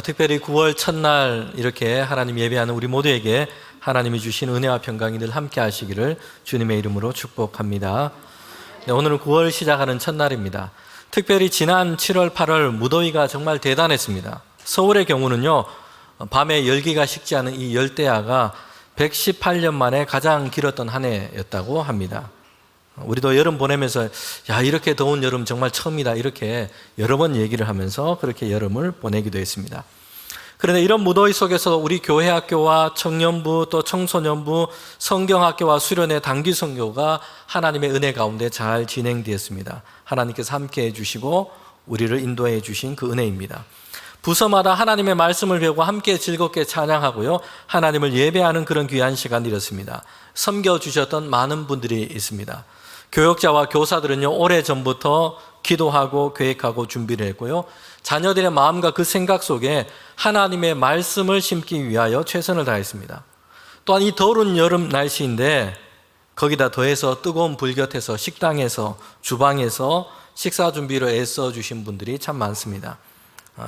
특별히 9월 첫날 이렇게 하나님 예배하는 우리 모두에게 하나님이 주신 은혜와 평강이 늘 함께 하시기를 주님의 이름으로 축복합니다. 네, 오늘은 9월 시작하는 첫날입니다. 특별히 지난 7월, 8월 무더위가 정말 대단했습니다. 서울의 경우는요, 밤에 열기가 식지 않은 이 열대야가 118년 만에 가장 길었던 한 해였다고 합니다. 우리도 여름 보내면서 이렇게 더운 여름 정말 처음이다 이렇게 여러 번 얘기를 하면서 그렇게 여름을 보내기도 했습니다. 그런데 이런 무더위 속에서 우리 교회 학교와 청년부 또 청소년부 성경학교와 수련회 단기 선교가 하나님의 은혜 가운데 잘 진행되었습니다. 하나님께서 함께 해주시고 우리를 인도해 주신 그 은혜입니다. 부서마다 하나님의 말씀을 배우고 함께 즐겁게 찬양하고요, 하나님을 예배하는 그런 귀한 시간이었습니다. 섬겨주셨던 많은 분들이 있습니다. 교역자와 교사들은요, 오래전부터 기도하고 계획하고 준비를 했고요, 자녀들의 마음과 그 생각 속에 하나님의 말씀을 심기 위하여 최선을 다했습니다. 또한 이 더운 여름 날씨인데 거기다 더해서 뜨거운 불 곁에서 식당에서 주방에서 식사 준비로 애써 주신 분들이 참 많습니다.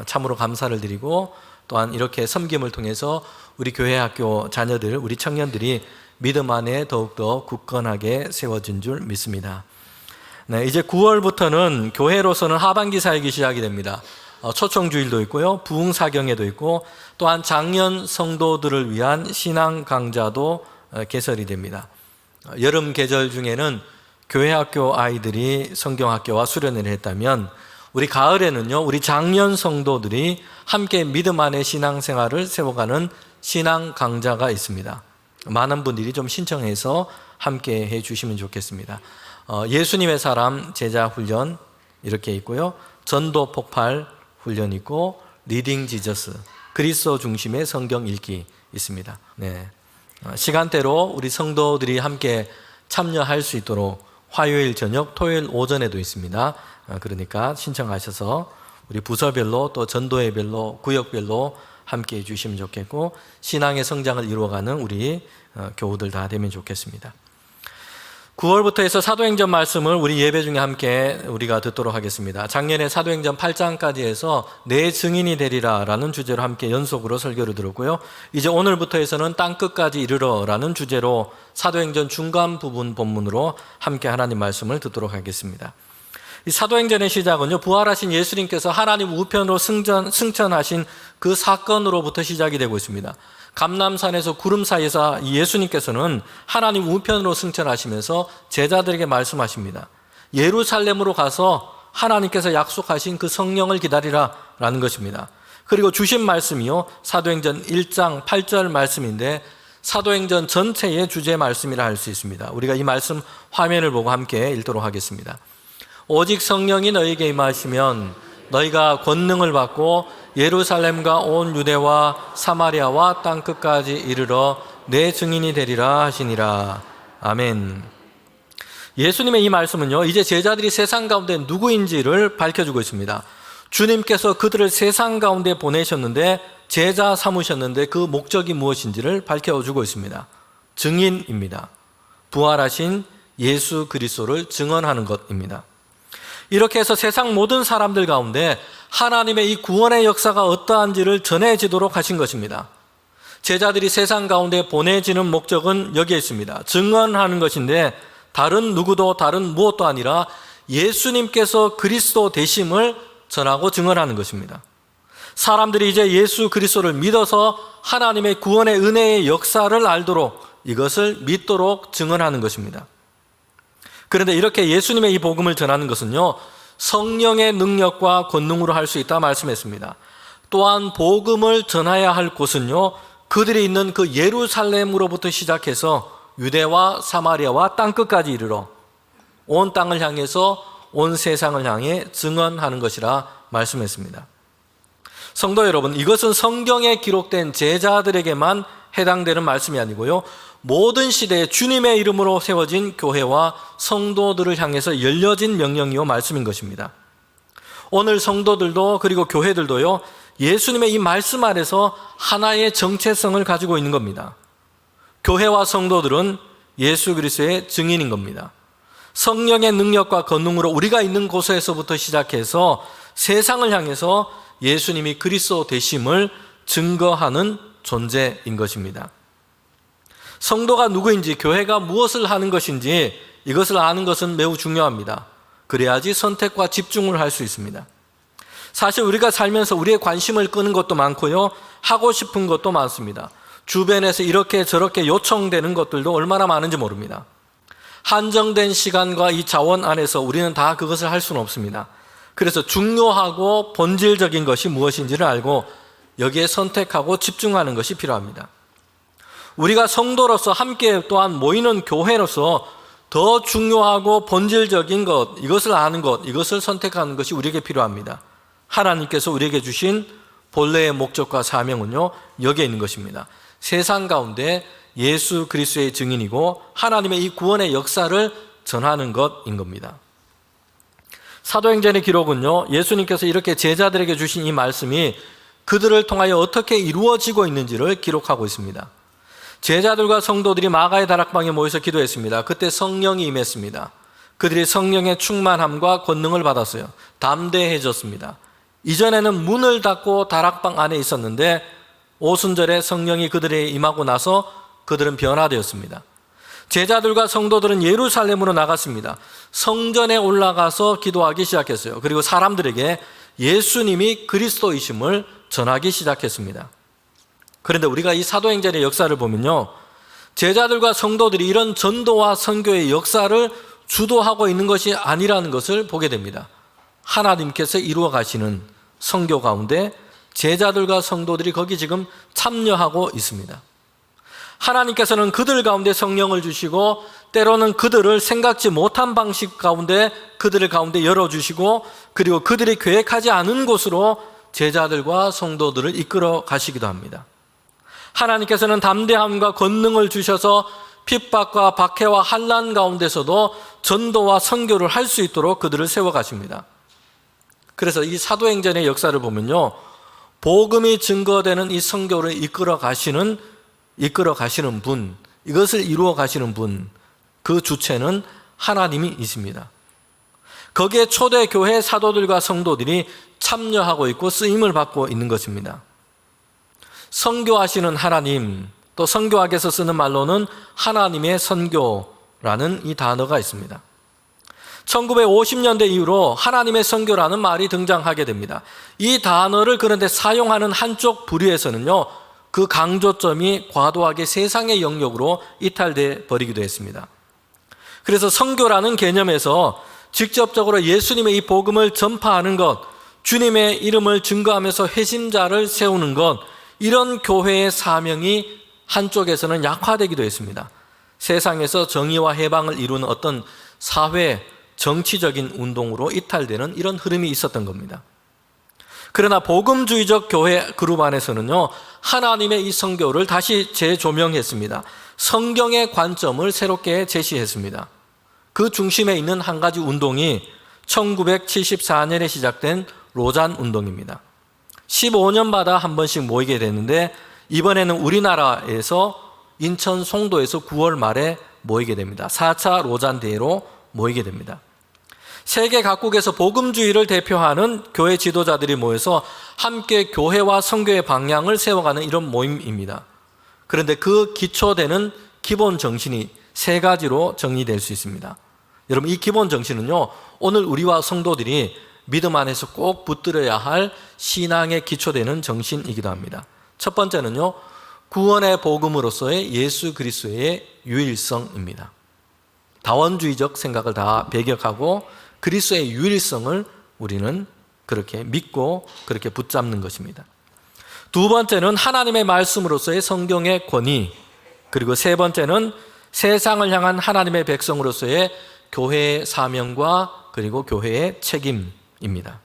참으로 감사를 드리고, 또한 이렇게 섬김을 통해서 우리 교회 학교 자녀들, 우리 청년들이 믿음 안에 더욱더 굳건하게 세워진 줄 믿습니다. 네, 이제 9월부터는 교회로서는 하반기 사역이 시작이 됩니다. 초청주일도 있고요, 부흥사경회도 있고, 또한 장년 성도들을 위한 신앙 강좌도 개설이 됩니다. 여름 계절 중에는 교회 학교 아이들이 성경학교와 수련회를 했다면, 우리 가을에는요, 우리 장년 성도들이 함께 믿음 안에 신앙생활을 세워가는 신앙 강좌가 있습니다. 많은 분들이 좀 신청해서 함께 해주시면 좋겠습니다. 예수님의 사람 제자 훈련 이렇게 있고요, 전도 폭발 훈련 있고, 리딩 지저스 그리스도 중심의 성경 읽기 있습니다. 네. 시간대로 우리 성도들이 함께 참여할 수 있도록 화요일 저녁, 토요일 오전에도 있습니다. 그러니까 신청하셔서 우리 부서별로 또 전도회별로 구역별로 함께 해주시면 좋겠고, 신앙의 성장을 이루어가는 우리 교우들 다 되면 좋겠습니다. 9월부터 해서 사도행전 말씀을 우리 예배 중에 함께 우리가 듣도록 하겠습니다. 작년에 사도행전 8장까지 해서 내 증인이 되리라 라는 주제로 함께 연속으로 설교를 들었고요, 이제 오늘부터 해서는 땅끝까지 이르러 라는 주제로 사도행전 중간 부분 본문으로 함께 하나님 말씀을 듣도록 하겠습니다. 이 사도행전의 시작은요, 부활하신 예수님께서 하나님 우편으로 승천하신 그 사건으로부터 시작이 되고 있습니다. 감람산에서 구름 사이에서 예수님께서는 하나님 우편으로 승천하시면서 제자들에게 말씀하십니다. 예루살렘으로 가서 하나님께서 약속하신 그 성령을 기다리라 라는 것입니다. 그리고 주신 말씀이요, 사도행전 1장 8절 말씀인데 사도행전 전체의 주제 말씀이라 할 수 있습니다. 우리가 이 말씀 화면을 보고 함께 읽도록 하겠습니다. 오직 성령이 너희에게 임하시면 너희가 권능을 받고 예루살렘과 온 유대와 사마리아와 땅끝까지 이르러 내 증인이 되리라 하시니라. 아멘. 예수님의 이 말씀은요, 이제 제자들이 세상 가운데 누구인지를 밝혀주고 있습니다. 주님께서 그들을 세상 가운데 보내셨는데, 제자 삼으셨는데 그 목적이 무엇인지를 밝혀주고 있습니다. 증인입니다. 부활하신 예수 그리스도를 증언하는 것입니다. 이렇게 해서 세상 모든 사람들 가운데 하나님의 이 구원의 역사가 어떠한지를 전해지도록 하신 것입니다. 제자들이 세상 가운데 보내지는 목적은 여기에 있습니다. 증언하는 것인데, 다른 누구도 다른 무엇도 아니라 예수님께서 그리스도 되심을 전하고 증언하는 것입니다. 사람들이 이제 예수 그리스도를 믿어서 하나님의 구원의 은혜의 역사를 알도록, 이것을 믿도록 증언하는 것입니다. 그런데 이렇게 예수님의 이 복음을 전하는 것은요, 성령의 능력과 권능으로 할 수 있다 말씀했습니다. 또한 복음을 전해야 할 곳은요, 그들이 있는 그 예루살렘으로부터 시작해서 유대와 사마리아와 땅끝까지 이르러 온 땅을 향해서 온 세상을 향해 증언하는 것이라 말씀했습니다. 성도 여러분, 이것은 성경에 기록된 제자들에게만 해당되는 말씀이 아니고요, 모든 시대에 주님의 이름으로 세워진 교회와 성도들을 향해서 열려진 명령이요 말씀인 것입니다. 오늘 성도들도 그리고 교회들도요, 예수님의 이 말씀 아래서 하나의 정체성을 가지고 있는 겁니다. 교회와 성도들은 예수 그리스도의 증인인 겁니다. 성령의 능력과 권능으로 우리가 있는 곳에서부터 시작해서 세상을 향해서 예수님이 그리스도 되심을 증거하는 존재인 것입니다. 성도가 누구인지, 교회가 무엇을 하는 것인지 이것을 아는 것은 매우 중요합니다. 그래야지 선택과 집중을 할 수 있습니다. 사실 우리가 살면서 우리의 관심을 끄는 것도 많고요, 하고 싶은 것도 많습니다. 주변에서 이렇게 저렇게 요청되는 것들도 얼마나 많은지 모릅니다. 한정된 시간과 이 자원 안에서 우리는 다 그것을 할 수는 없습니다. 그래서 중요하고 본질적인 것이 무엇인지를 알고 여기에 선택하고 집중하는 것이 필요합니다. 우리가 성도로서 함께 또한 모이는 교회로서 더 중요하고 본질적인 것, 이것을 아는 것, 이것을 선택하는 것이 우리에게 필요합니다. 하나님께서 우리에게 주신 본래의 목적과 사명은요, 여기에 있는 것입니다. 세상 가운데 예수 그리스도의 증인이고 하나님의 이 구원의 역사를 전하는 것인 겁니다. 사도행전의 기록은요, 예수님께서 이렇게 제자들에게 주신 이 말씀이 그들을 통하여 어떻게 이루어지고 있는지를 기록하고 있습니다. 제자들과 성도들이 마가의 다락방에 모여서 기도했습니다. 그때 성령이 임했습니다. 그들이 성령의 충만함과 권능을 받았어요. 담대해졌습니다. 이전에는 문을 닫고 다락방 안에 있었는데 오순절에 성령이 그들에게 임하고 나서 그들은 변화되었습니다. 제자들과 성도들은 예루살렘으로 나갔습니다. 성전에 올라가서 기도하기 시작했어요. 그리고 사람들에게 예수님이 그리스도이심을 전하기 시작했습니다. 그런데 우리가 이 사도행전의 역사를 보면요, 제자들과 성도들이 이런 전도와 선교의 역사를 주도하고 있는 것이 아니라는 것을 보게 됩니다. 하나님께서 이루어 가시는 선교 가운데 제자들과 성도들이 거기 지금 참여하고 있습니다. 하나님께서는 그들 가운데 성령을 주시고 때로는 그들을 생각지 못한 방식 가운데 그들을 가운데 열어주시고 그리고 그들이 계획하지 않은 곳으로 제자들과 성도들을 이끌어 가시기도 합니다. 하나님께서는 담대함과 권능을 주셔서 핍박과 박해와 환난 가운데서도 전도와 선교를 할 수 있도록 그들을 세워가십니다. 그래서 이 사도행전의 역사를 보면요, 복음이 증거되는 이 선교를 이끌어 가시는 분, 이것을 이루어 가시는 분, 그 주체는 하나님이 있습니다. 거기에 초대교회 사도들과 성도들이 참여하고 있고 쓰임을 받고 있는 것입니다. 선교하시는 하나님, 또 선교학에서 쓰는 말로는 하나님의 선교라는 이 단어가 있습니다. 1950년대 이후로 하나님의 선교라는 말이 등장하게 됩니다. 이 단어를 그런데 사용하는 한쪽 부류에서는요, 그 강조점이 과도하게 세상의 영역으로 이탈돼 버리기도 했습니다. 그래서 선교라는 개념에서 직접적으로 예수님의 이 복음을 전파하는 것, 주님의 이름을 증거하면서 회심자를 세우는 것, 이런 교회의 사명이 한쪽에서는 약화되기도 했습니다. 세상에서 정의와 해방을 이루는 어떤 사회, 정치적인 운동으로 이탈되는 이런 흐름이 있었던 겁니다. 그러나 복음주의적 교회 그룹 안에서는요, 하나님의 이 선교를 다시 재조명했습니다. 성경의 관점을 새롭게 제시했습니다. 그 중심에 있는 한 가지 운동이 1974년에 시작된 로잔 운동입니다. 15년마다 한 번씩 모이게 되는데 이번에는 우리나라에서 인천 송도에서 9월 말에 모이게 됩니다. 4차 로잔 대회로 모이게 됩니다. 세계 각국에서 복음주의를 대표하는 교회 지도자들이 모여서 함께 교회와 선교의 방향을 세워가는 이런 모임입니다. 그런데 그 기초되는 기본 정신이 세 가지로 정리될 수 있습니다. 여러분, 이 기본 정신은요, 오늘 우리와 성도들이 믿음 안에서 꼭 붙들어야 할 신앙의 기초되는 정신이기도 합니다. 첫 번째는요, 구원의 복음으로서의 예수 그리스도의 유일성입니다. 다원주의적 생각을 다 배격하고 그리스도의 유일성을 우리는 그렇게 믿고 그렇게 붙잡는 것입니다. 두 번째는 하나님의 말씀으로서의 성경의 권위, 그리고 세 번째는 세상을 향한 하나님의 백성으로서의 교회의 사명과 그리고 교회의 책임입니다.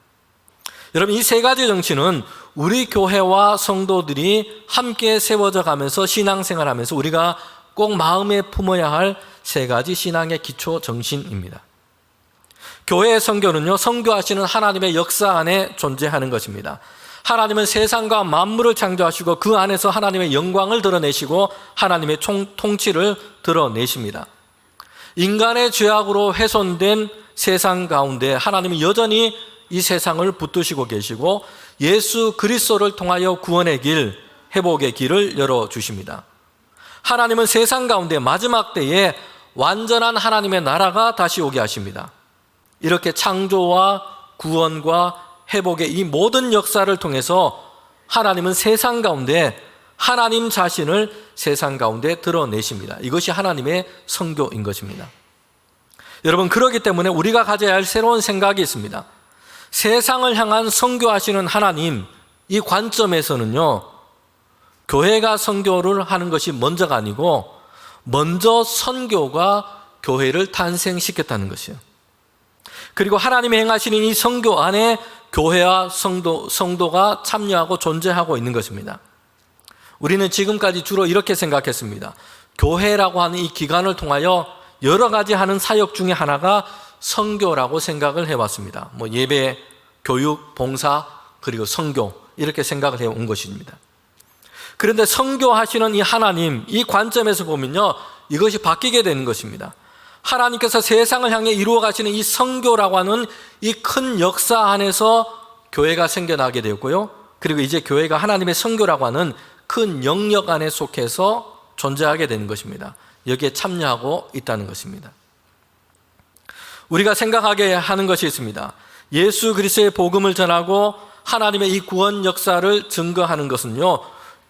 여러분, 이 세 가지 정신은 우리 교회와 성도들이 함께 세워져 가면서 신앙생활하면서 우리가 꼭 마음에 품어야 할 세 가지 신앙의 기초 정신입니다. 교회의 선교는요, 선교하시는 하나님의 역사 안에 존재하는 것입니다. 하나님은 세상과 만물을 창조하시고 그 안에서 하나님의 영광을 드러내시고 하나님의 통치를 드러내십니다. 인간의 죄악으로 훼손된 세상 가운데 하나님은 여전히 이 세상을 붙드시고 계시고 예수 그리스도를 통하여 구원의 길, 회복의 길을 열어주십니다. 하나님은 세상 가운데 마지막 때에 완전한 하나님의 나라가 다시 오게 하십니다. 이렇게 창조와 구원과 회복의 이 모든 역사를 통해서 하나님은 세상 가운데 하나님 자신을 세상 가운데 드러내십니다. 이것이 하나님의 선교인 것입니다. 여러분, 그렇기 때문에 우리가 가져야 할 새로운 생각이 있습니다. 세상을 향한 선교하시는 하나님, 이 관점에서는요, 교회가 선교를 하는 것이 먼저가 아니고 먼저 선교가 교회를 탄생시켰다는 것이에요. 그리고 하나님이 행하시는 이 선교 안에 교회와 성도가 참여하고 존재하고 있는 것입니다. 우리는 지금까지 주로 이렇게 생각했습니다. 교회라고 하는 이 기관을 통하여 여러 가지 하는 사역 중에 하나가 선교라고 생각을 해왔습니다. 예배, 교육, 봉사, 그리고 선교, 이렇게 생각을 해온 것입니다. 그런데 선교하시는 이 하나님, 이 관점에서 보면요, 이것이 바뀌게 되는 것입니다. 하나님께서 세상을 향해 이루어 가시는 이 선교라고 하는 이 큰 역사 안에서 교회가 생겨나게 되었고요. 그리고 이제 교회가 하나님의 선교라고 하는 큰 영역 안에 속해서 존재하게 되는 것입니다. 여기에 참여하고 있다는 것입니다. 우리가 생각하게 하는 것이 있습니다. 예수 그리스도의 복음을 전하고 하나님의 이 구원 역사를 증거하는 것은요,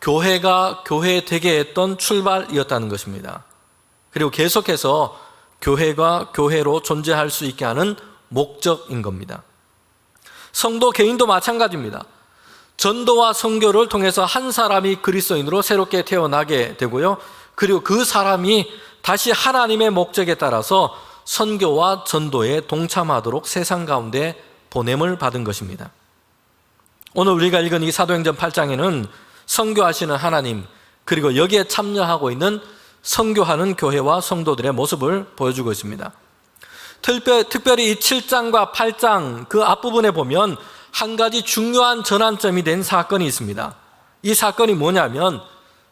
교회가 교회 되게 했던 출발이었다는 것입니다. 그리고 계속해서 교회가 교회로 존재할 수 있게 하는 목적인 겁니다. 성도 개인도 마찬가지입니다. 전도와 선교를 통해서 한 사람이 그리스도인으로 새롭게 태어나게 되고요. 그리고 그 사람이 다시 하나님의 목적에 따라서 선교와 전도에 동참하도록 세상 가운데 보냄을 받은 것입니다. 오늘 우리가 읽은 이 사도행전 8장에는 선교하시는 하나님, 그리고 여기에 참여하고 있는 선교하는 교회와 성도들의 모습을 보여주고 있습니다. 특별히 이 7장과 8장 그 앞부분에 보면 한 가지 중요한 전환점이 된 사건이 있습니다. 이 사건이 뭐냐면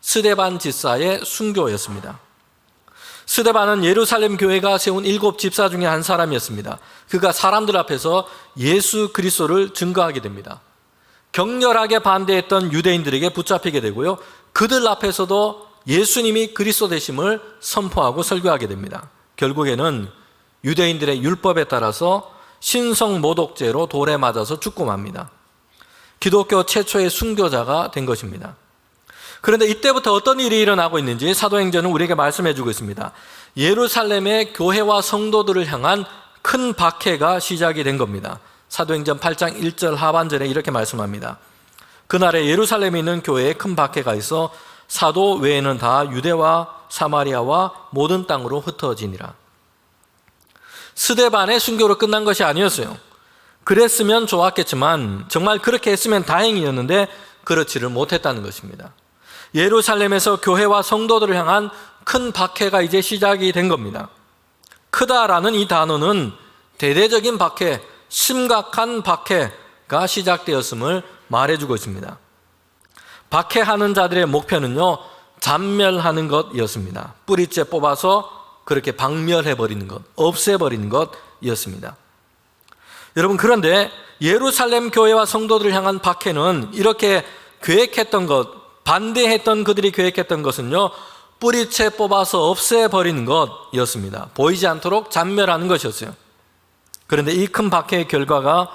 스데반 집사의 순교였습니다. 스데반은 예루살렘 교회가 세운 7 집사 중에 한 사람이었습니다. 그가 사람들 앞에서 예수 그리스도를 증거하게 됩니다. 격렬하게 반대했던 유대인들에게 붙잡히게 되고요, 그들 앞에서도 예수님이 그리스도 되심을 선포하고 설교하게 됩니다. 결국에는 유대인들의 율법에 따라서 신성모독죄로 돌에 맞아서 죽고 맙니다. 기독교 최초의 순교자가 된 것입니다. 그런데 이때부터 어떤 일이 일어나고 있는지 사도행전은 우리에게 말씀해 주고 있습니다. 예루살렘의 교회와 성도들을 향한 큰 박해가 시작이 된 겁니다. 사도행전 8장 1절 하반절에 이렇게 말씀합니다. 그날에 예루살렘에 있는 교회에 큰 박해가 있어 사도 외에는 다 유대와 사마리아와 모든 땅으로 흩어지니라. 스데반의 순교로 끝난 것이 아니었어요. 그랬으면 좋았겠지만 정말 그렇게 했으면 다행이었는데 그렇지를 못했다는 것입니다. 예루살렘에서 교회와 성도들을 향한 큰 박해가 이제 시작이 된 겁니다. 크다라는 이 단어는 대대적인 박해, 심각한 박해가 시작되었음을 말해주고 있습니다. 박해하는 자들의 목표는요, 잔멸하는 것이었습니다. 뿌리째 뽑아서 그렇게 박멸해버리는 것, 없애버리는 것이었습니다. 여러분, 그런데 예루살렘 교회와 성도들을 향한 박해는 이렇게 계획했던 것, 반대했던 그들이 계획했던 것은요, 뿌리채 뽑아서 없애버리는 것이었습니다. 보이지 않도록 잔멸하는 것이었어요. 그런데 이 큰 박해의 결과가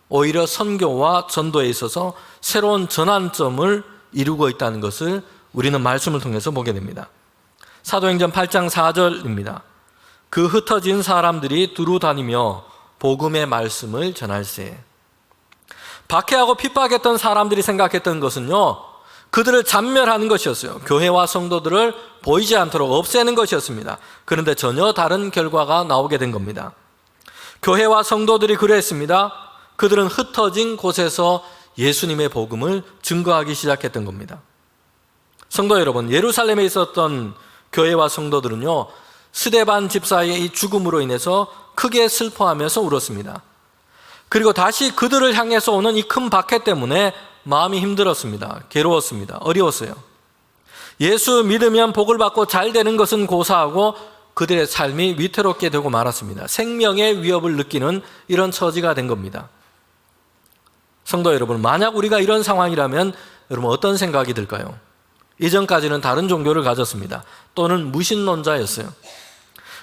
오히려 선교와 전도에 있어서 새로운 전환점을 이루고 있다는 것을 우리는 말씀을 통해서 보게 됩니다. 사도행전 8장 4절입니다. 그 흩어진 사람들이 두루 다니며 복음의 말씀을 전할세. 박해하고 핍박했던 사람들이 생각했던 것은요, 그들을 잔멸하는 것이었어요. 교회와 성도들을 보이지 않도록 없애는 것이었습니다. 그런데 전혀 다른 결과가 나오게 된 겁니다. 교회와 성도들이 그랬습니다. 그들은 흩어진 곳에서 예수님의 복음을 증거하기 시작했던 겁니다. 성도 여러분, 예루살렘에 있었던 교회와 성도들은요, 스데반 집사의 이 죽음으로 인해서 크게 슬퍼하면서 울었습니다. 그리고 다시 그들을 향해서 오는 이 큰 박해 때문에 마음이 힘들었습니다. 괴로웠습니다. 어려웠어요. 예수 믿으면 복을 받고 잘 되는 것은 고사하고 그들의 삶이 위태롭게 되고 말았습니다. 생명의 위협을 느끼는 이런 처지가 된 겁니다. 성도 여러분, 만약 우리가 이런 상황이라면 여러분 어떤 생각이 들까요? 이전까지는 다른 종교를 가졌습니다. 또는 무신론자였어요.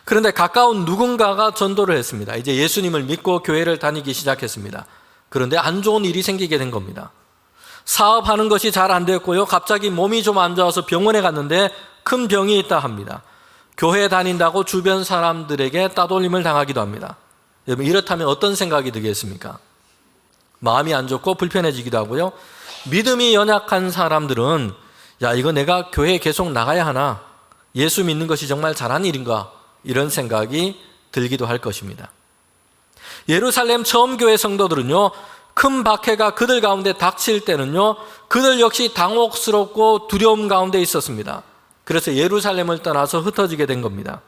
그런데 가까운 누군가가 전도를 했습니다. 이제 예수님을 믿고 교회를 다니기 시작했습니다. 그런데 안 좋은 일이 생기게 된 겁니다. 사업하는 것이 잘 안 됐고요. 갑자기 몸이 좀 안 좋아서 병원에 갔는데 큰 병이 있다 합니다. 교회 다닌다고 주변 사람들에게 따돌림을 당하기도 합니다. 여러분, 이렇다면 어떤 생각이 들겠습니까? 마음이 안 좋고 불편해지기도 하고요. 믿음이 연약한 사람들은 야, 이거 내가 교회에 계속 나가야 하나? 예수 믿는 것이 정말 잘한 일인가? 이런 생각이 들기도 할 것입니다. 예루살렘 처음 교회 성도들은요, 큰 박해가 그들 가운데 닥칠 때는요, 그들 역시 당혹스럽고 두려움 가운데 있었습니다. 그래서 예루살렘을 떠나서 흩어지게 된 겁니다.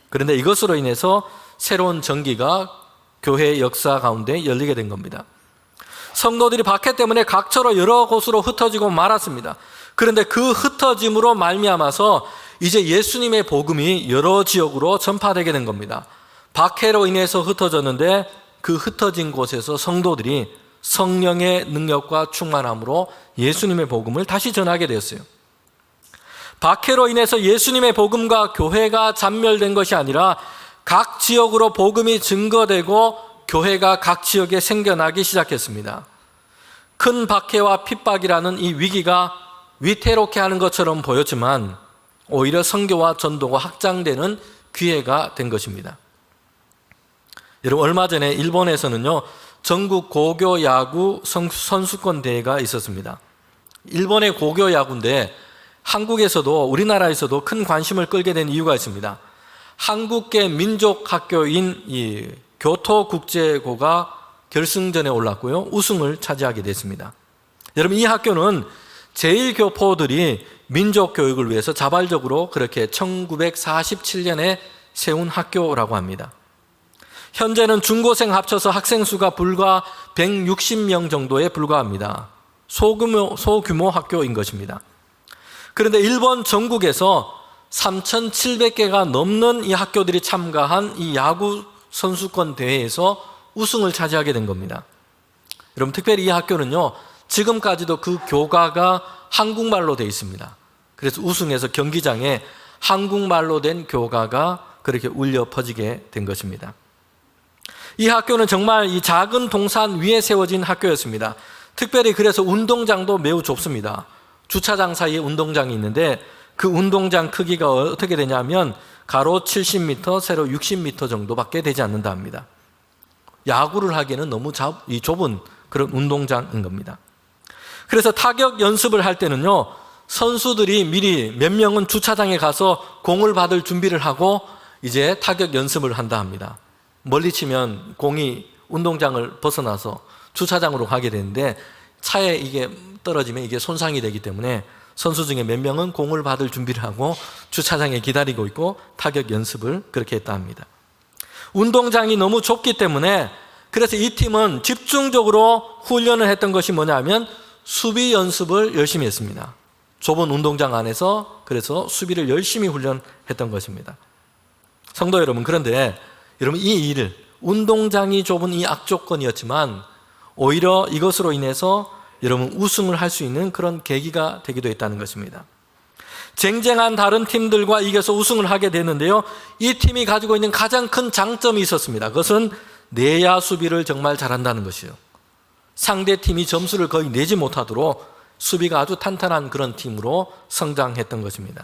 그런데 이것으로 인해서 새로운 전기가 교회의 역사 가운데 열리게 된 겁니다. 성도들이 박해 때문에 각처로 여러 곳으로 흩어지고 말았습니다. 그런데 그 흩어짐으로 말미암아서 이제 예수님의 복음이 여러 지역으로 전파되게 된 겁니다. 박해로 인해서 흩어졌는데 그 흩어진 곳에서 성도들이 성령의 능력과 충만함으로 예수님의 복음을 다시 전하게 되었어요. 박해로 인해서 예수님의 복음과 교회가 잔멸된 것이 아니라 각 지역으로 복음이 증거되고 교회가 각 지역에 생겨나기 시작했습니다. 큰 박해와 핍박이라는 이 위기가 위태롭게 하는 것처럼 보였지만 오히려 선교와 전도가 확장되는 기회가 된 것입니다. 여러분, 얼마 전에 일본에서는요, 전국 고교 야구 선수권 대회가 있었습니다. 일본의 고교 야구인데 한국에서도 우리나라에서도 큰 관심을 끌게 된 이유가 있습니다. 한국계 민족학교인 이 교토국제고가 결승전에 올랐고요, 우승을 차지하게 됐습니다. 여러분, 이 학교는 제1교포들이 민족교육을 위해서 자발적으로 그렇게 1947년에 세운 학교라고 합니다. 현재는 중고생 합쳐서 학생 수가 불과 160명 정도에 불과합니다. 소규모 학교인 것입니다. 그런데 일본 전국에서 3,700개가 넘는 이 학교들이 참가한 이 야구 선수권 대회에서 우승을 차지하게 된 겁니다. 여러분, 특별히 이 학교는요, 지금까지도 그 교가가 한국말로 되어 있습니다. 그래서 우승해서 경기장에 한국말로 된 교가가 그렇게 울려 퍼지게 된 것입니다. 이 학교는 정말 이 작은 동산 위에 세워진 학교였습니다. 특별히 그래서 운동장도 매우 좁습니다. 주차장 사이에 운동장이 있는데 그 운동장 크기가 어떻게 되냐면 가로 70m, 세로 60m 정도밖에 되지 않는다 합니다. 야구를 하기에는 너무 좁은 그런 운동장인 겁니다. 그래서 타격 연습을 할 때는요, 선수들이 미리 몇 명은 주차장에 가서 공을 받을 준비를 하고 이제 타격 연습을 한다 합니다. 멀리 치면 공이 운동장을 벗어나서 주차장으로 가게 되는데 차에 이게 떨어지면 이게 손상이 되기 때문에 선수 중에 몇 명은 공을 받을 준비를 하고 주차장에 기다리고 있고 타격 연습을 그렇게 했다 합니다. 운동장이 너무 좁기 때문에 그래서 이 팀은 집중적으로 훈련을 했던 것이 뭐냐면 수비 연습을 열심히 했습니다. 좁은 운동장 안에서 그래서 수비를 열심히 훈련했던 것입니다. 성도 여러분, 그런데 여러분, 이 일을 운동장이 좁은 이 악조건이었지만 오히려 이것으로 인해서 여러분 우승을 할 수 있는 그런 계기가 되기도 했다는 것입니다. 쟁쟁한 다른 팀들과 이겨서 우승을 하게 되는데요, 이 팀이 가지고 있는 가장 큰 장점이 있었습니다. 그것은 내야 수비를 정말 잘한다는 것이에요. 상대 팀이 점수를 거의 내지 못하도록 수비가 아주 탄탄한 그런 팀으로 성장했던 것입니다.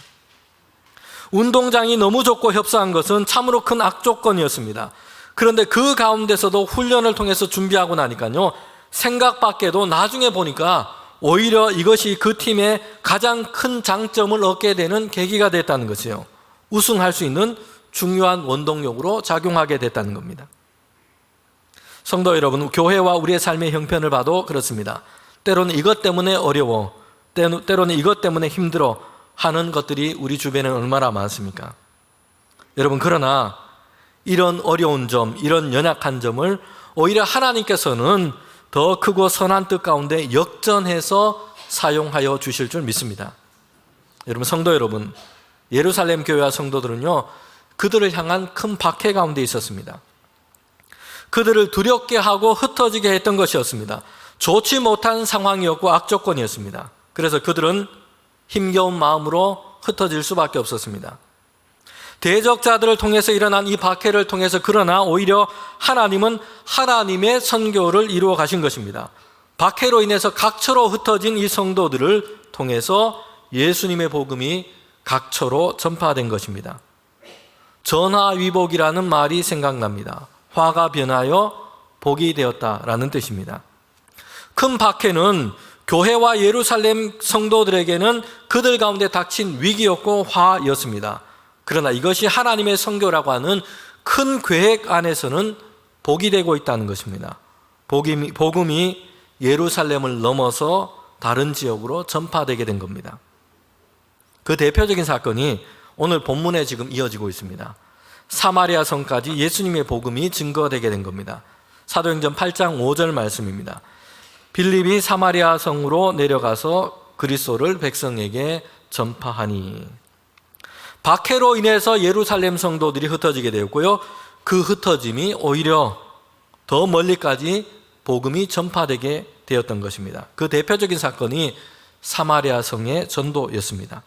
운동장이 너무 좁고 협소한 것은 참으로 큰 악조건이었습니다. 그런데 그 가운데서도 훈련을 통해서 준비하고 나니까요, 생각 밖에도 나중에 보니까 오히려 이것이 그 팀의 가장 큰 장점을 얻게 되는 계기가 됐다는 것이에요. 우승할 수 있는 중요한 원동력으로 작용하게 됐다는 겁니다. 성도 여러분, 교회와 우리의 삶의 형편을 봐도 그렇습니다. 때로는 이것 때문에 어려워, 때로는 이것 때문에 힘들어 하는 것들이 우리 주변에 얼마나 많습니까? 여러분, 그러나 이런 어려운 점, 이런 연약한 점을 오히려 하나님께서는 더 크고 선한 뜻 가운데 역전해서 사용하여 주실 줄 믿습니다. 여러분, 성도 여러분, 예루살렘 교회와 성도들은요, 그들을 향한 큰 박해 가운데 있었습니다. 그들을 두렵게 하고 흩어지게 했던 것이었습니다. 좋지 못한 상황이었고 악조건이었습니다. 그래서 그들은 힘겨운 마음으로 흩어질 수밖에 없었습니다. 대적자들을 통해서 일어난 이 박해를 통해서 그러나 오히려 하나님은 하나님의 선교를 이루어 가신 것입니다. 박해로 인해서 각처로 흩어진 이 성도들을 통해서 예수님의 복음이 각처로 전파된 것입니다. 전화위복이라는 말이 생각납니다. 화가 변하여 복이 되었다라는 뜻입니다. 큰 박해는 교회와 예루살렘 성도들에게는 그들 가운데 닥친 위기였고 화였습니다. 그러나 이것이 하나님의 선교라고 하는 큰 계획 안에서는 복이 되고 있다는 것입니다. 복음이 예루살렘을 넘어서 다른 지역으로 전파되게 된 겁니다. 그 대표적인 사건이 오늘 본문에 지금 이어지고 있습니다. 사마리아 성까지 예수님의 복음이 증거되게 된 겁니다. 사도행전 8장 5절 말씀입니다. 빌립이 사마리아 성으로 내려가서 그리스도를 백성에게 전파하니. 박해로 인해서 예루살렘 성도들이 흩어지게 되었고요. 그 흩어짐이 오히려 더 멀리까지 복음이 전파되게 되었던 것입니다. 그 대표적인 사건이 사마리아 성의 전도였습니다.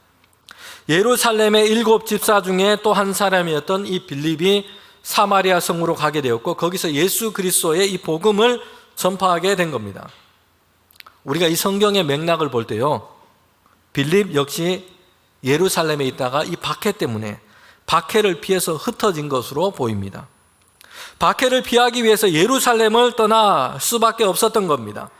예루살렘의 7 집사 중에 또 한 사람이었던 이 빌립이 사마리아 성으로 가게 되었고 거기서 예수 그리스도의 이 복음을 전파하게 된 겁니다. 우리가 이 성경의 맥락을 볼 때요, 빌립 역시 예루살렘에 있다가 이 박해 때문에 박해를 피해서 흩어진 것으로 보입니다. 박해를 피하기 위해서 예루살렘을 떠날 수밖에 없었던 겁니다.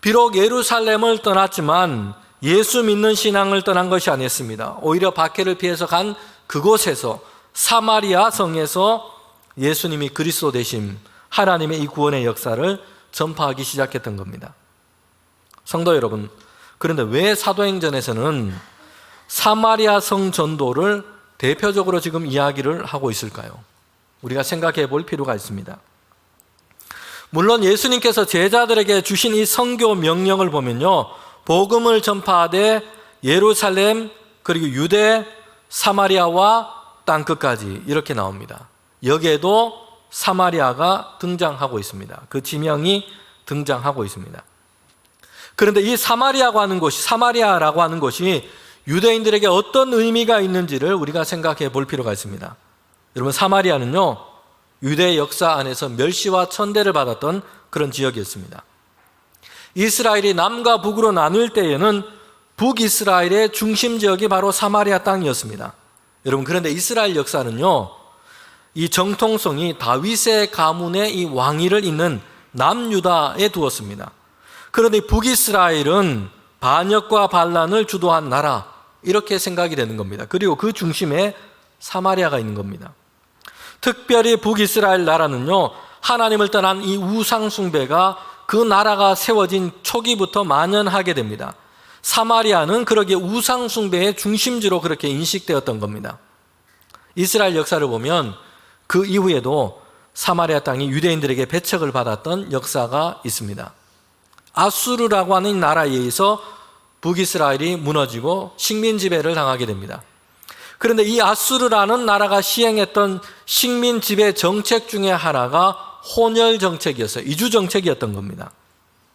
비록 예루살렘을 떠났지만 예수 믿는 신앙을 떠난 것이 아니었습니다. 오히려 박해를 피해서 간 그곳에서 사마리아 성에서 예수님이 그리스도 되심, 하나님의 이 구원의 역사를 전파하기 시작했던 겁니다. 성도 여러분, 그런데 왜 사도행전에서는 사마리아 성 전도를 대표적으로 지금 이야기를 하고 있을까요? 우리가 생각해 볼 필요가 있습니다. 물론 예수님께서 제자들에게 주신 이 선교 명령을 보면요, 복음을 전파하되 예루살렘 그리고 유대 사마리아와 땅끝까지 이렇게 나옵니다. 여기에도 사마리아가 등장하고 있습니다. 그 지명이 등장하고 있습니다. 그런데 이 사마리아라고 하는 곳이 유대인들에게 어떤 의미가 있는지를 우리가 생각해 볼 필요가 있습니다. 여러분, 사마리아는요, 유대 역사 안에서 멸시와 천대를 받았던 그런 지역이었습니다. 이스라엘이 남과 북으로 나눌 때에는 북이스라엘의 중심 지역이 바로 사마리아 땅이었습니다. 여러분, 그런데 이스라엘 역사는요, 이 정통성이 다윗의 가문의 이 왕위를 잇는 남유다에 두었습니다. 그런데 북이스라엘은 반역과 반란을 주도한 나라, 이렇게 생각이 되는 겁니다. 그리고 그 중심에 사마리아가 있는 겁니다. 특별히 북이스라엘 나라는요, 하나님을 떠난 이 우상 숭배가 그 나라가 세워진 초기부터 만연하게 됩니다. 사마리아는 그러기에 우상 숭배의 중심지로 그렇게 인식되었던 겁니다. 이스라엘 역사를 보면 그 이후에도 사마리아 땅이 유대인들에게 배척을 받았던 역사가 있습니다. 아수르라고 하는 나라에 의해서 북이스라엘이 무너지고 식민 지배를 당하게 됩니다. 그런데 이 아수르라는 나라가 시행했던 식민 지배 정책 중에 하나가 혼혈 정책이었어요. 이주 정책이었던 겁니다.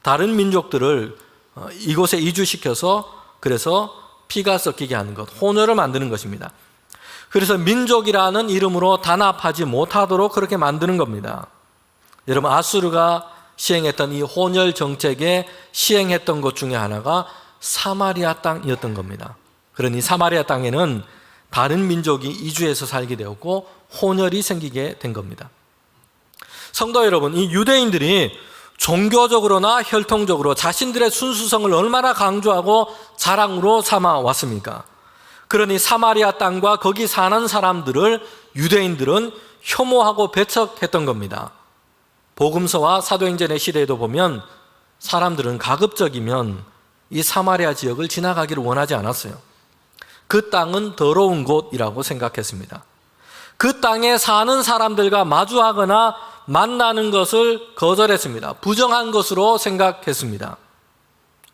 다른 민족들을 이곳에 이주시켜서 그래서 피가 섞이게 하는 것, 혼혈을 만드는 것입니다. 그래서 민족이라는 이름으로 단합하지 못하도록 그렇게 만드는 겁니다. 여러분, 아수르가 시행했던 이 혼혈 정책에 시행했던 것 중에 하나가 사마리아 땅이었던 겁니다. 그러니 사마리아 땅에는 다른 민족이 이주해서 살게 되었고 혼혈이 생기게 된 겁니다. 성도 여러분, 이 유대인들이 종교적으로나 혈통적으로 자신들의 순수성을 얼마나 강조하고 자랑으로 삼아 왔습니까? 그러니 사마리아 땅과 거기 사는 사람들을 유대인들은 혐오하고 배척했던 겁니다. 복음서와 사도행전의 시대에도 보면 사람들은 가급적이면 이 사마리아 지역을 지나가기를 원하지 않았어요. 그 땅은 더러운 곳이라고 생각했습니다. 그 땅에 사는 사람들과 마주하거나 만나는 것을 거절했습니다. 부정한 것으로 생각했습니다.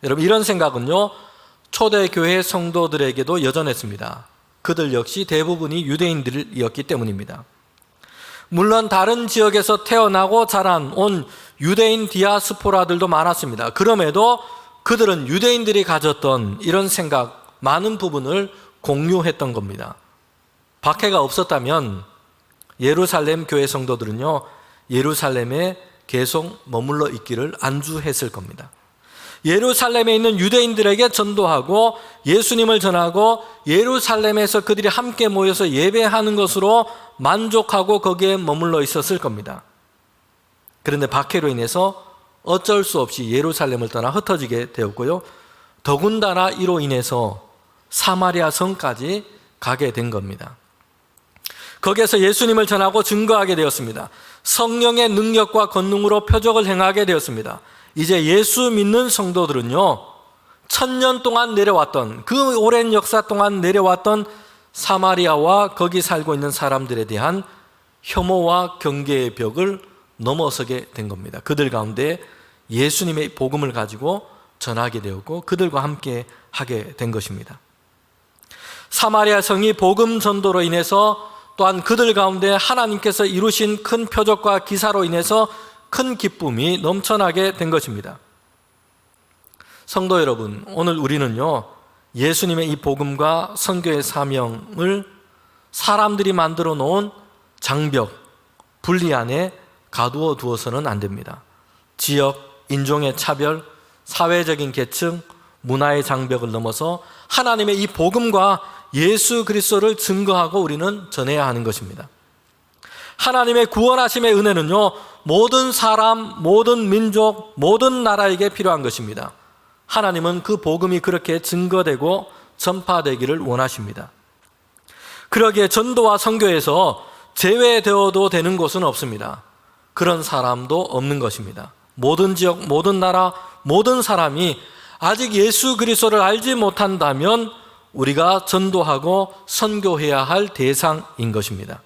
여러분, 이런 생각은요, 초대교회 성도들에게도 여전했습니다. 그들 역시 대부분이 유대인들이었기 때문입니다. 물론 다른 지역에서 태어나고 자란 온 유대인 디아스포라들도 많았습니다. 그럼에도 그들은 유대인들이 가졌던 이런 생각, 많은 부분을 공유했던 겁니다. 박해가 없었다면 예루살렘 교회 성도들은요, 예루살렘에 계속 머물러 있기를 안주했을 겁니다. 예루살렘에 있는 유대인들에게 전도하고 예수님을 전하고 예루살렘에서 그들이 함께 모여서 예배하는 것으로 만족하고 거기에 머물러 있었을 겁니다. 그런데 박해로 인해서 어쩔 수 없이 예루살렘을 떠나 흩어지게 되었고요. 더군다나 이로 인해서 사마리아 성까지 가게 된 겁니다. 거기에서 예수님을 전하고 증거하게 되었습니다. 성령의 능력과 권능으로 표적을 행하게 되었습니다. 이제 예수 믿는 성도들은요, 1000년 동안 내려왔던, 그 오랜 역사 동안 내려왔던 사마리아와 거기 살고 있는 사람들에 대한 혐오와 경계의 벽을 넘어서게 된 겁니다. 그들 가운데 예수님의 복음을 가지고 전하게 되었고 그들과 함께 하게 된 것입니다. 사마리아 성이 복음 전도로 인해서 또한 그들 가운데 하나님께서 이루신 큰 표적과 기사로 인해서 큰 기쁨이 넘쳐나게 된 것입니다. 성도 여러분, 오늘 우리는요, 예수님의 이 복음과 선교의 사명을 사람들이 만들어 놓은 장벽, 분리 안에 가두어 두어서는 안 됩니다. 지역, 인종의 차별, 사회적인 계층, 문화의 장벽을 넘어서 하나님의 이 복음과 예수 그리스도를 증거하고 우리는 전해야 하는 것입니다. 하나님의 구원하심의 은혜는요, 모든 사람, 모든 민족, 모든 나라에게 필요한 것입니다. 하나님은 그 복음이 그렇게 증거되고 전파되기를 원하십니다. 그러기에 전도와 선교에서 제외되어도 되는 곳은 없습니다. 그런 사람도 없는 것입니다. 모든 지역, 모든 나라, 모든 사람이 아직 예수 그리스도를 알지 못한다면 우리가 전도하고 선교해야 할 대상인 것입니다.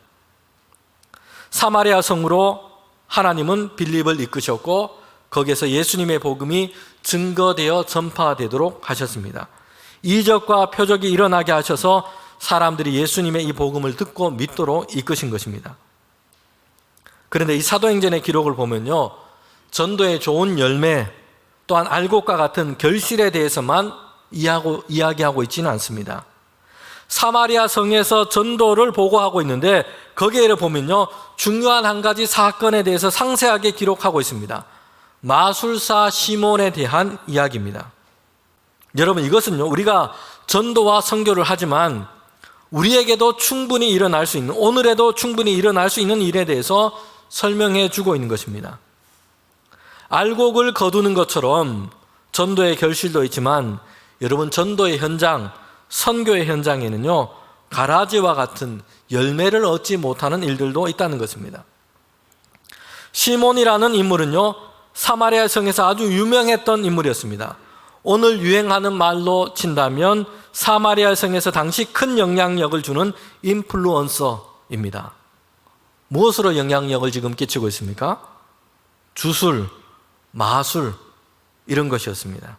사마리아 성으로 하나님은 빌립을 이끄셨고 거기에서 예수님의 복음이 증거되어 전파되도록 하셨습니다. 이적과 표적이 일어나게 하셔서 사람들이 예수님의 이 복음을 듣고 믿도록 이끄신 것입니다. 그런데 이 사도행전의 기록을 보면요, 전도의 좋은 열매 또한 알곡과 같은 결실에 대해서만 이야기하고 있지는 않습니다. 사마리아 성에서 전도를 보고하고 있는데 거기에 보면요, 중요한 한 가지 사건에 대해서 상세하게 기록하고 있습니다. 마술사 시몬에 대한 이야기입니다. 여러분, 이것은요, 우리가 전도와 선교를 하지만 우리에게도 충분히 일어날 수 있는, 오늘에도 충분히 일어날 수 있는 일에 대해서 설명해 주고 있는 것입니다. 알곡을 거두는 것처럼 전도의 결실도 있지만 여러분, 전도의 현장, 선교의 현장에는요, 가라지와 같은 열매를 얻지 못하는 일들도 있다는 것입니다. 시몬이라는 인물은요, 사마리아 성에서 아주 유명했던 인물이었습니다. 오늘 유행하는 말로 친다면 사마리아 성에서 당시 큰 영향력을 주는 인플루언서입니다. 무엇으로 영향력을 지금 끼치고 있습니까? 주술, 마술, 이런 것이었습니다.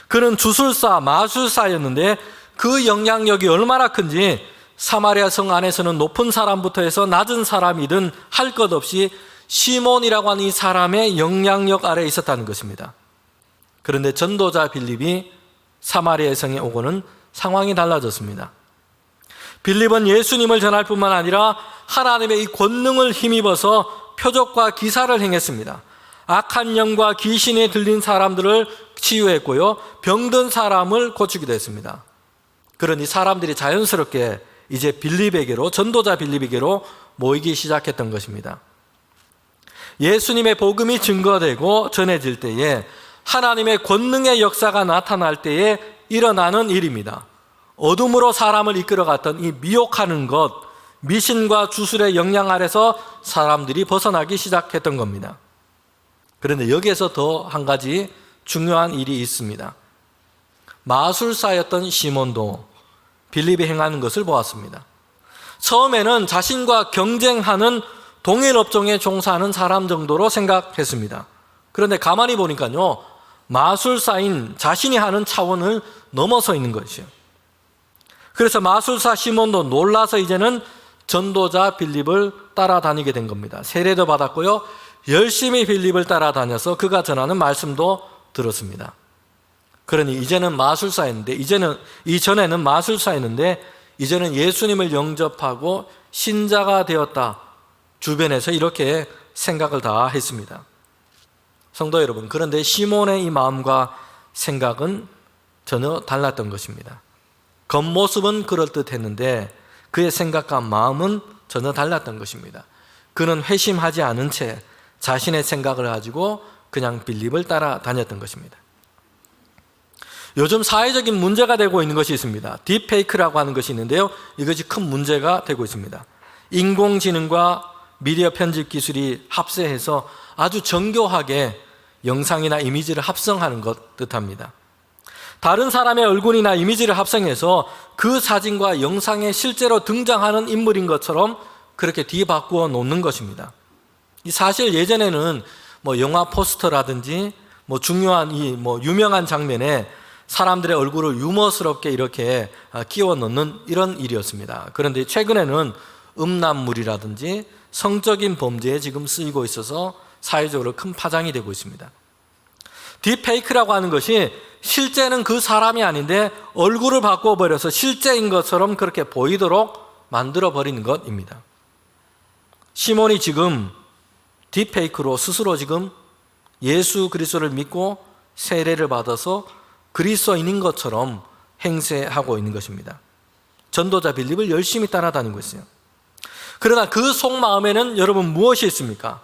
그는 주술사, 마술사였는데 그 영향력이 얼마나 큰지 사마리아 성 안에서는 높은 사람부터 해서 낮은 사람이든 할 것 없이 시몬이라고 하는 이 사람의 영향력 아래에 있었다는 것입니다. 그런데 전도자 빌립이 사마리아 성에 오고는 상황이 달라졌습니다. 빌립은 예수님을 전할 뿐만 아니라 하나님의 이 권능을 힘입어서 표적과 기사를 행했습니다. 악한 영과 귀신에 들린 사람들을 치유했고요, 병든 사람을 고치기도 했습니다. 그러니 사람들이 자연스럽게 이제 빌립에게로, 전도자 빌립에게로 모이기 시작했던 것입니다. 예수님의 복음이 증거되고 전해질 때에 하나님의 권능의 역사가 나타날 때에 일어나는 일입니다. 어둠으로 사람을 이끌어갔던 이 미혹하는 것, 미신과 주술의 영향 아래서 사람들이 벗어나기 시작했던 겁니다. 그런데 여기에서 더 한 가지 중요한 일이 있습니다. 마술사였던 시몬도 빌립이 행하는 것을 보았습니다. 처음에는 자신과 경쟁하는 동일 업종에 종사하는 사람 정도로 생각했습니다. 그런데 가만히 보니까요, 마술사인 자신이 하는 차원을 넘어서 있는 것이요. 그래서 마술사 시몬도 놀라서 이제는 전도자 빌립을 따라다니게 된 겁니다. 세례도 받았고요. 열심히 빌립을 따라다녀서 그가 전하는 말씀도 들었습니다. 그러니 이제는 마술사였는데, 이전에는 마술사였는데 이제는 예수님을 영접하고 신자가 되었다. 주변에서 이렇게 생각을 다 했습니다. 성도 여러분, 그런데 시몬의 이 마음과 생각은 전혀 달랐던 것입니다. 겉모습은 그럴듯했는데 그의 생각과 마음은 전혀 달랐던 것입니다. 그는 회심하지 않은 채 자신의 생각을 가지고 그냥 빌립을 따라다녔던 것입니다. 요즘 사회적인 문제가 되고 있는 것이 있습니다. 딥페이크라고 하는 것이 있는데요, 이것이 큰 문제가 되고 있습니다. 인공지능과 미디어 편집 기술이 합세해서 아주 정교하게 영상이나 이미지를 합성하는 것 뜻합니다. 다른 사람의 얼굴이나 이미지를 합성해서 그 사진과 영상에 실제로 등장하는 인물인 것처럼 그렇게 뒤바꾸어 놓는 것입니다. 사실 예전에는 영화 포스터라든지 중요한 유명한 장면에 사람들의 얼굴을 유머스럽게 이렇게 끼워 넣는 이런 일이었습니다. 그런데 최근에는 음란물이라든지 성적인 범죄에 지금 쓰이고 있어서 사회적으로 큰 파장이 되고 있습니다. 딥페이크라고 하는 것이 실제는 그 사람이 아닌데 얼굴을 바꿔버려서 실제인 것처럼 그렇게 보이도록 만들어버리는 것입니다. 시몬이 지금 딥페이크로 스스로 지금 예수 그리스도를 믿고 세례를 받아서 그리스도인인 것처럼 행세하고 있는 것입니다. 전도자 빌립을 열심히 따라다니고 있어요. 그러나 그 속마음에는 여러분 무엇이 있습니까?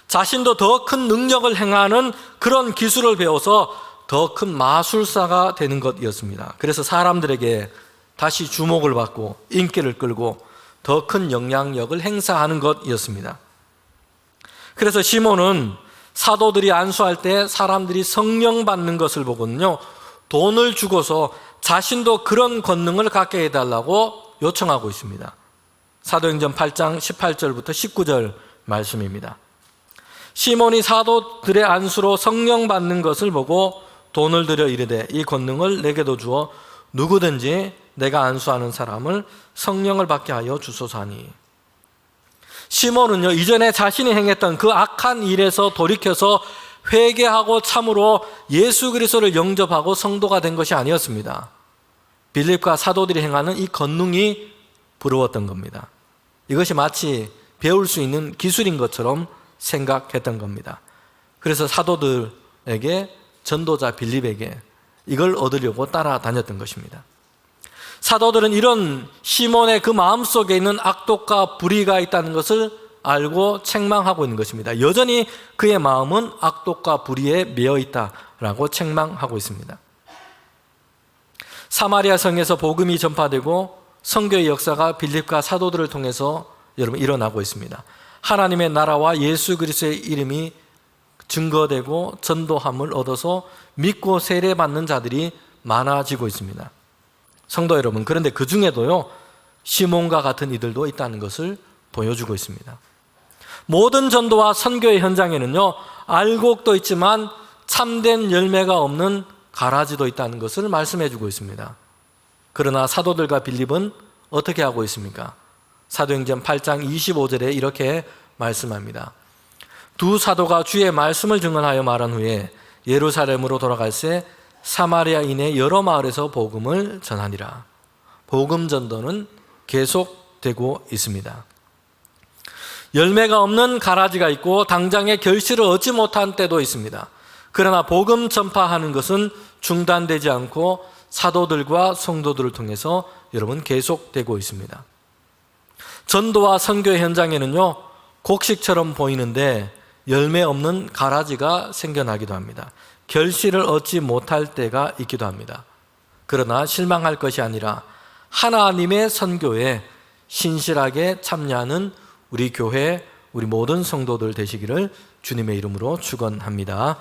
자신도 더 큰 능력을 행하는 그런 기술을 배워서 더 큰 마술사가 되는 것이었습니다. 그래서 사람들에게 다시 주목을 받고 인기를 끌고 더 큰 영향력을 행사하는 것이었습니다. 그래서 시몬은 사도들이 안수할 때 사람들이 성령 받는 것을 보거든요, 돈을 주고서 자신도 그런 권능을 갖게 해달라고 요청하고 있습니다. 사도행전 8장 18절부터 19절 말씀입니다. 시몬이 사도들의 안수로 성령 받는 것을 보고 돈을 들여 이르되 이 권능을 내게도 주어 누구든지 내가 안수하는 사람을 성령을 받게 하여 주소서 하니. 시몬은요, 이전에 자신이 행했던 그 악한 일에서 돌이켜서 회개하고 참으로 예수 그리스도를 영접하고 성도가 된 것이 아니었습니다. 빌립과 사도들이 행하는 이 권능이 부러웠던 겁니다. 이것이 마치 배울 수 있는 기술인 것처럼 생각했던 겁니다. 그래서 사도들에게, 전도자 빌립에게 이걸 얻으려고 따라다녔던 것입니다. 사도들은 이런 시몬의 그 마음속에 있는 악독과 불의가 있다는 것을 알고 책망하고 있는 것입니다. 여전히 그의 마음은 악독과 불의에 매여 있다라고 책망하고 있습니다. 사마리아 성에서 복음이 전파되고 선교의 역사가 빌립과 사도들을 통해서 여러분 일어나고 있습니다. 하나님의 나라와 예수 그리스도의 이름이 증거되고 전도함을 얻어서 믿고 세례받는 자들이 많아지고 있습니다. 성도 여러분, 그런데 그 중에도요, 시몬과 같은 이들도 있다는 것을 보여주고 있습니다. 모든 전도와 선교의 현장에는요, 알곡도 있지만 참된 열매가 없는 가라지도 있다는 것을 말씀해주고 있습니다. 그러나 사도들과 빌립은 어떻게 하고 있습니까? 사도행전 8장 25절에 이렇게 말씀합니다. 두 사도가 주의 말씀을 증언하여 말한 후에 예루살렘으로 돌아갈새 사마리아인의 여러 마을에서 복음을 전하니라. 복음 전도는 계속되고 있습니다. 열매가 없는 가라지가 있고 당장의 결실을 얻지 못한 때도 있습니다. 그러나 복음 전파하는 것은 중단되지 않고 사도들과 성도들을 통해서 여러분 계속되고 있습니다. 전도와 선교의 현장에는요, 곡식처럼 보이는데 열매 없는 가라지가 생겨나기도 합니다. 결실을 얻지 못할 때가 있기도 합니다. 그러나 실망할 것이 아니라 하나님의 선교에 신실하게 참여하는 우리 교회, 우리 모든 성도들 되시기를 주님의 이름으로 축원합니다.